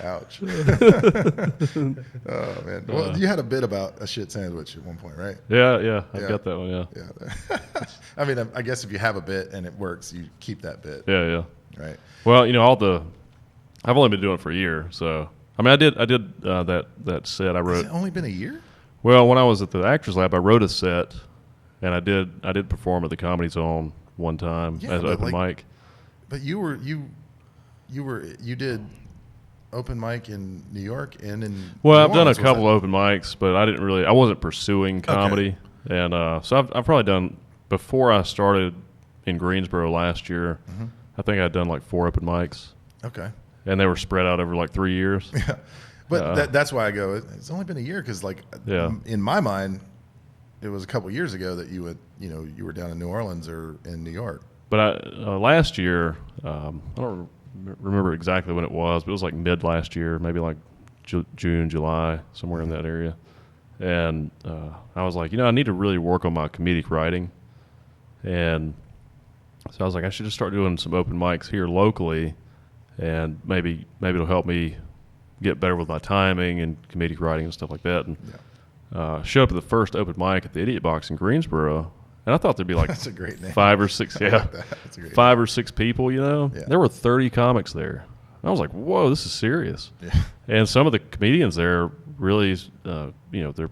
Ouch. Oh man. Well, you had a bit about a shit sandwich at one point, right? Yeah. I've got that one. Yeah. I mean, I guess if you have a bit and it works, you keep that bit. Yeah. Right. Well, I've only been doing it for a year, so I mean, I did that set I wrote. Has it only been a year? Well, when I was at the Actors Lab, I wrote a set, and I did perform at the Comedy Zone one time as an open mic. But you did open mic in New York and in Well, New I've done a Orleans, couple open mics, but I wasn't pursuing comedy, and so I've probably done, before I started in Greensboro last year, I think I'd done like 4 open mics. Okay. And they were spread out over like 3 years. Yeah. But that's why I go, it's only been a year, because in my mind, it was a couple years ago that you were down in New Orleans or in New York. But last year, I don't remember exactly when it was, but it was like mid last year, maybe like June, July, somewhere in that area. And I was like, I need to really work on my comedic writing. And so I was like, I should just start doing some open mics here locally, and maybe it'll help me get better with my timing and comedic writing and stuff like that. And showed up at the first open mic at the Idiot Box in Greensboro, and I thought there'd be like That's a great name. 5 or 6, yeah, That's a great 5 or 6 people. Yeah. There were 30 comics there. I was like, whoa, this is serious. Yeah. And some of the comedians there really, they're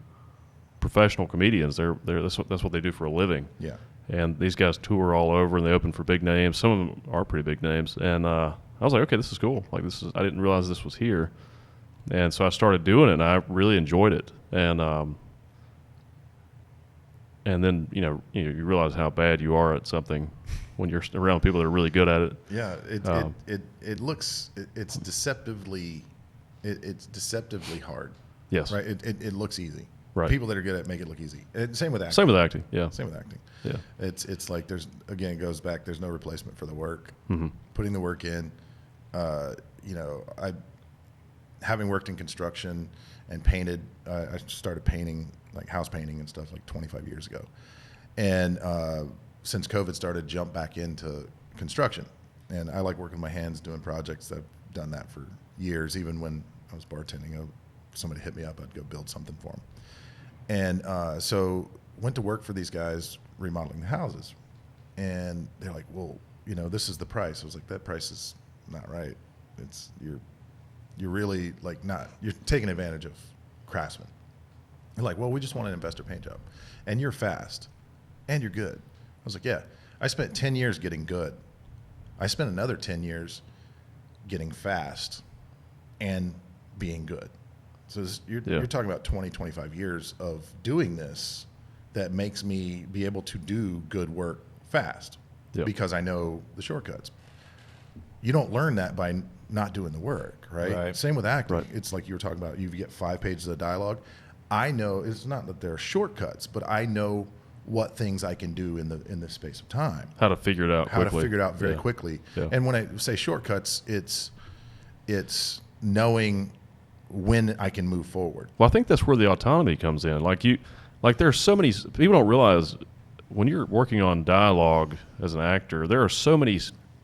professional comedians. That's what they do for a living. Yeah. And these guys tour all over, and they open for big names. Some of them are pretty big names. And I was like, okay, this is cool. I didn't realize this was here. And so I started doing it, and I really enjoyed it. And then you realize how bad you are at something when you're around people that are really good at it. Yeah, it's deceptively hard. Yes. Right. It looks easy. Right. People that are good at it make it look easy. Same with acting. Same with acting. Yeah. Same with acting. Yeah. It's like it goes back. There's no replacement for the work. Mm-hmm. Putting the work in. Having worked in construction and painted, I started painting, like house painting and stuff, like 25 years ago. And since COVID started, jumped back into construction. And I like working with my hands, doing projects. I've done that for years. Even when I was bartending, somebody hit me up, I'd go build something for them. And so went to work for these guys remodeling the houses. And they're like, well, this is the price. I was like, that price is not right. You're really you're taking advantage of craftsmen. They're like, well, we just want an investor paint job. And you're fast. And you're good. I was like, yeah. I spent 10 years getting good. I spent another 10 years getting fast and being good. So you're talking about 20, 25 years of doing this that makes me be able to do good work fast because I know the shortcuts. You don't learn that by not doing the work, right? Same with acting. Right. It's like you were talking about, you get 5 pages of dialogue. I know, it's not that there are shortcuts, but I know what things I can do in the space of time. How to figure it out very quickly. Yeah. And when I say shortcuts, it's knowing when I can move forward. Well, I think that's where the autonomy comes in. There's so many people don't realize when you're working on dialogue as an actor, there are so many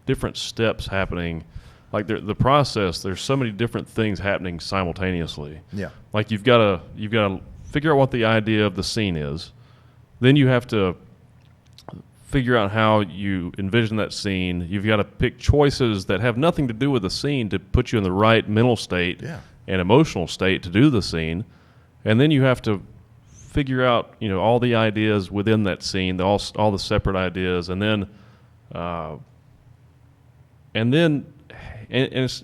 different steps happening. Like the process, there's so many different things happening simultaneously. Yeah. Like you've got to figure out what the idea of the scene is. Then you have to figure out how you envision that scene. You've got to pick choices that have nothing to do with the scene to put you in the right mental state and emotional state to do the scene. And then you have to figure out, all the ideas within that scene, all the separate ideas, and then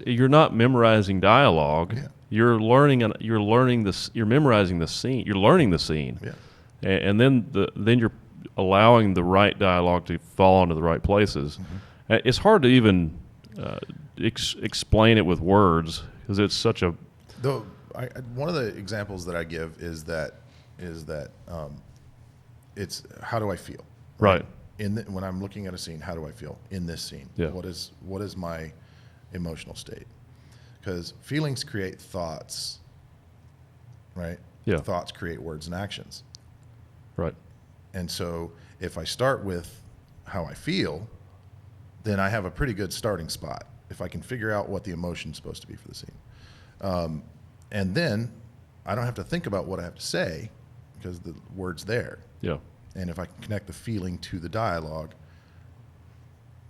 you're not memorizing dialogue. Yeah. You're memorizing the scene. You're learning the scene. Yeah. And then you're allowing the right dialogue to fall into the right places. Mm-hmm. It's hard to even explain it with words because it's such a. One of the examples that I give is that it's how do I feel? Right. When I'm looking at a scene, how do I feel in this scene? Yeah. What is my emotional state? Because feelings create thoughts, right? Yeah. Thoughts create words and actions. Right. And so if I start with how I feel, then I have a pretty good starting spot if I can figure out what the emotion's supposed to be for the scene. And then I don't have to think about what I have to say because the word's there. Yeah. And if I can connect the feeling to the dialogue,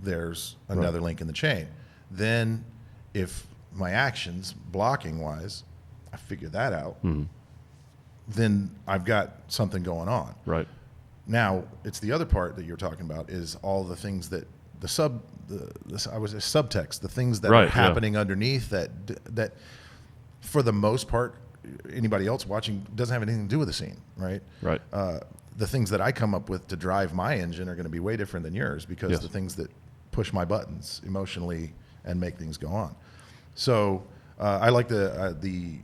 there's another link in the chain. Then if my actions, blocking wise, I figure that out, then I've got something going on. Right. Now, it's the other part that you're talking about is all the things that I was a subtext, the things that are happening underneath that for the most part, anybody else watching doesn't have anything to do with the scene, right? Right. The things that I come up with to drive my engine are going to be way different than yours because the things that push my buttons emotionally and make things go on. So I like the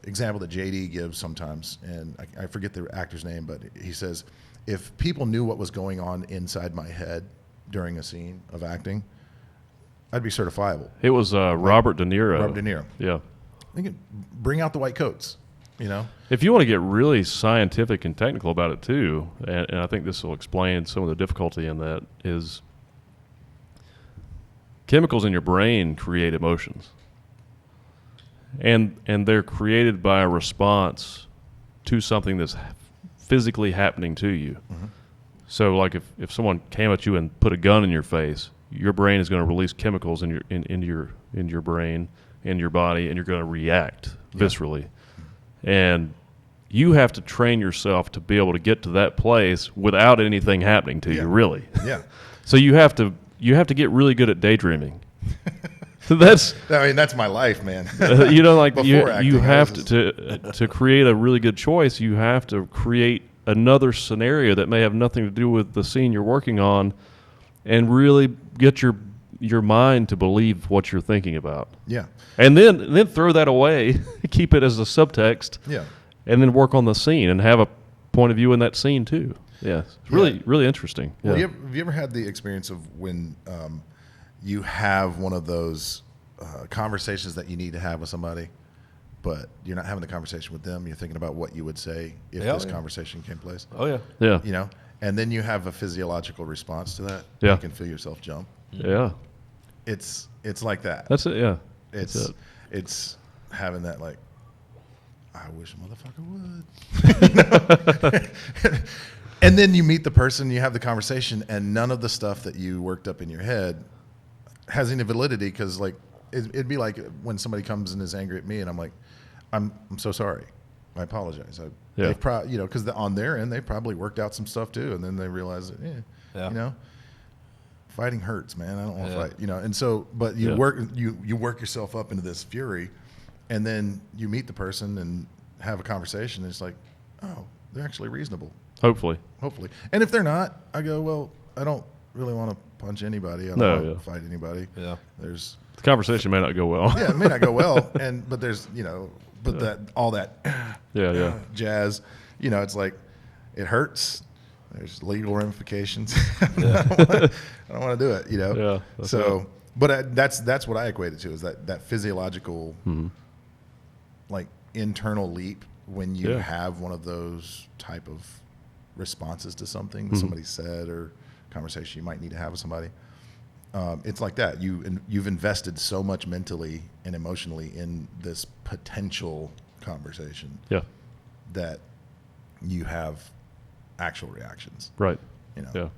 example that JD gives sometimes, and I forget the actor's name, but he says, if people knew what was going on inside my head during a scene of acting, I'd be certifiable. It was Robert De Niro. Robert De Niro. Yeah. They could bring out the white coats, you know? If you want to get really scientific and technical about it too, and I think this will explain some of the difficulty in that, is chemicals in your brain create emotions. And they're created by a response to something that's physically happening to you. Mm-hmm. So like if someone came at you and put a gun in your face, your brain is going to release chemicals in your brain, in your body, and you're going to react viscerally. And you have to train yourself to be able to get to that place without anything happening to you, really. Yeah. So you have to get really good at daydreaming. That's my life, man. You have to create a really good choice. You have to create another scenario that may have nothing to do with the scene you're working on, and really get your mind to believe what you're thinking about. Yeah. And then throw that away, keep it as a subtext. Yeah. And then work on the scene and have a point of view in that scene too. Yeah. It's really interesting. Well, have you ever had the experience of when you have one of those conversations that you need to have with somebody, but you're not having the conversation with them. You're thinking about what you would say if this conversation came place. Oh, yeah. Yeah. You know, and then you have a physiological response to that. Yeah. You can feel yourself jump. Yeah. It's like that. That's it. Yeah. It's having that, like, I wish a motherfucker would. And then you meet the person, you have the conversation, and none of the stuff that you worked up in your head has any validity, because like it'd be like when somebody comes and is angry at me, and I'm like, I'm so sorry, I apologize. Because on their end they probably worked out some stuff too, and then they realize that, you know, fighting hurts, man. I don't want to fight, you know. And so, but you work yourself up into this fury, and then you meet the person and have a conversation, and it's like, oh, they're actually reasonable. Hopefully. And if they're not, I go, well, I don't really want to punch anybody. I don't want to fight anybody. Yeah. The conversation may not go well. Yeah, it may not go well. But there's, all that jazz, it's like, it hurts. There's legal ramifications. I don't want to do it, Yeah. So, but that's what I equate it to, is that physiological, like, internal leap when you have one of those type of responses to something that somebody said or conversation you might need to have with somebody. It's like that. You've invested so much mentally and emotionally in this potential conversation that you have actual reactions. Right. Yeah.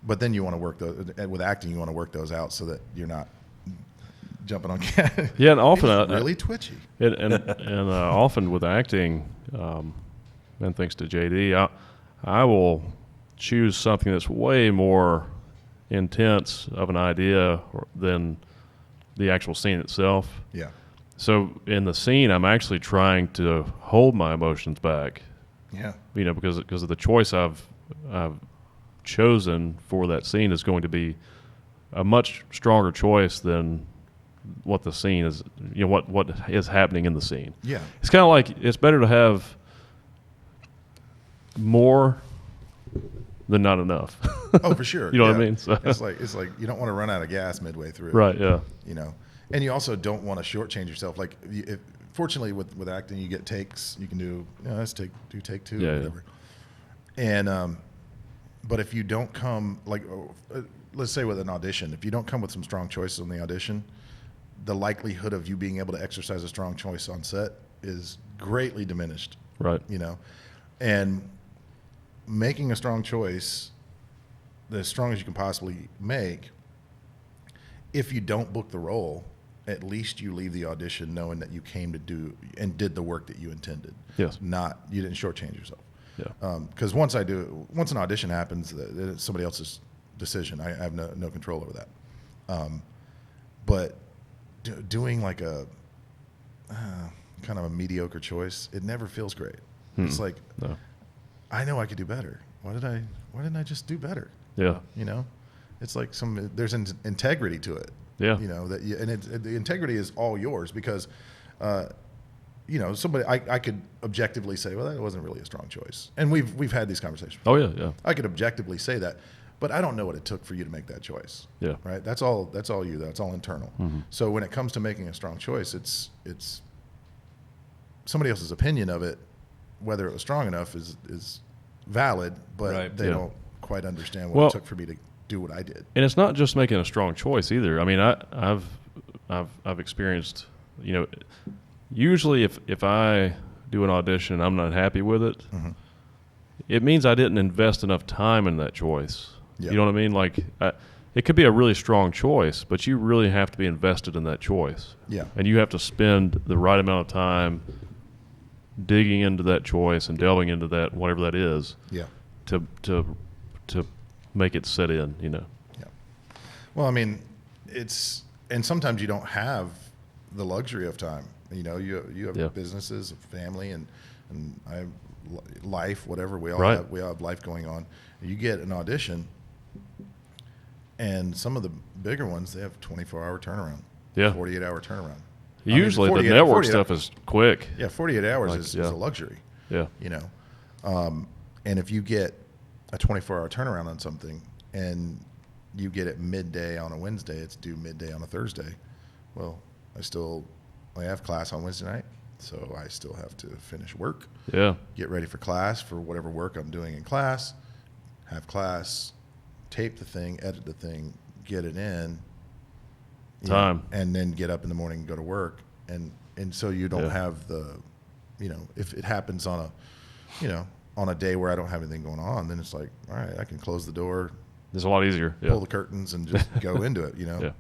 But then you want to work those with acting. You want to work those out so that you're not jumping on cat. Yeah, and often really twitchy. And often with acting, and thanks to JD, I will choose something that's way more intense of an idea than the actual scene itself. Yeah. So in the scene, I'm actually trying to hold my emotions back. Yeah. Because of the choice I've chosen for that scene is going to be a much stronger choice than what the scene is. What is happening in the scene. Yeah. It's kind of like, it's better to have more than not enough. Oh, for sure. You know what I mean? So. It's like you don't want to run out of gas midway through. Right. Yeah. And you also don't want to shortchange yourself. Like, fortunately with acting, you get takes. You can do let's do take two or whatever. And but if you don't come, like, let's say with an audition, if you don't come with some strong choices on the audition, the likelihood of you being able to exercise a strong choice on set is greatly diminished. Right. You know, and making a strong choice, as strong as you can possibly make, if you don't book the role, at least you leave the audition knowing that you came to do and did the work that you intended. Yes. Not, you didn't shortchange yourself. Yeah. Because once an audition happens, it's somebody else's decision. I have no control over that. But doing like a kind of a mediocre choice, it never feels great. It's like, No. I know I could do better. Why didn't I just do better? Yeah. You know, it's like there's an integrity to it. Yeah. You know, the integrity is all yours because, you know, I could objectively say, well, that wasn't really a strong choice. And we've had these conversations. Oh yeah. Yeah. I could objectively say that, but I don't know what it took for you to make that choice. Yeah. Right. That's all you. That's all internal. Mm-hmm. So when it comes to making a strong choice, it's somebody else's opinion of it, whether it was strong enough is valid, but Right. they Yeah. don't quite understand what it took for me to do what I did. And it's not just making a strong choice either. I mean, I've experienced, you know, usually if I do an audition and I'm not happy with it, Mm-hmm. it means I didn't invest enough time in that choice. Yeah. You know what I mean? Like, it could be a really strong choice, but you really have to be invested in that choice. Yeah. And you have to spend the right amount of time digging into that choice and delving into that, whatever that is, Yeah. to make it set in, you know. Yeah. Well, I mean, and sometimes you don't have the luxury of time. You know, you have Yeah. businesses, a family, and I have life, whatever. We all Right. have life going on. You get an audition, and some of the bigger ones, they have 24-hour turnaround. Yeah. 48-hour turnaround. Usually the 48 network stuff is quick. Yeah, 48 hours Like, is yeah. a luxury. Yeah. You know, and if you get a 24-hour turnaround on something and you get it midday on a Wednesday, it's due midday on a Thursday. Well, I have class on Wednesday night, so I still have to finish work, Yeah. get ready for class for whatever work I'm doing in class, have class, tape the thing, edit the thing, get it in. you know, Time. and then get up in the morning and go to work. And so you don't Yeah. have the, you know, if it happens on a day where I don't have anything going on, then it's like, all right, I can close the door, It's a lot easier. Yeah. pull the curtains, and just go into it, you know? Yeah.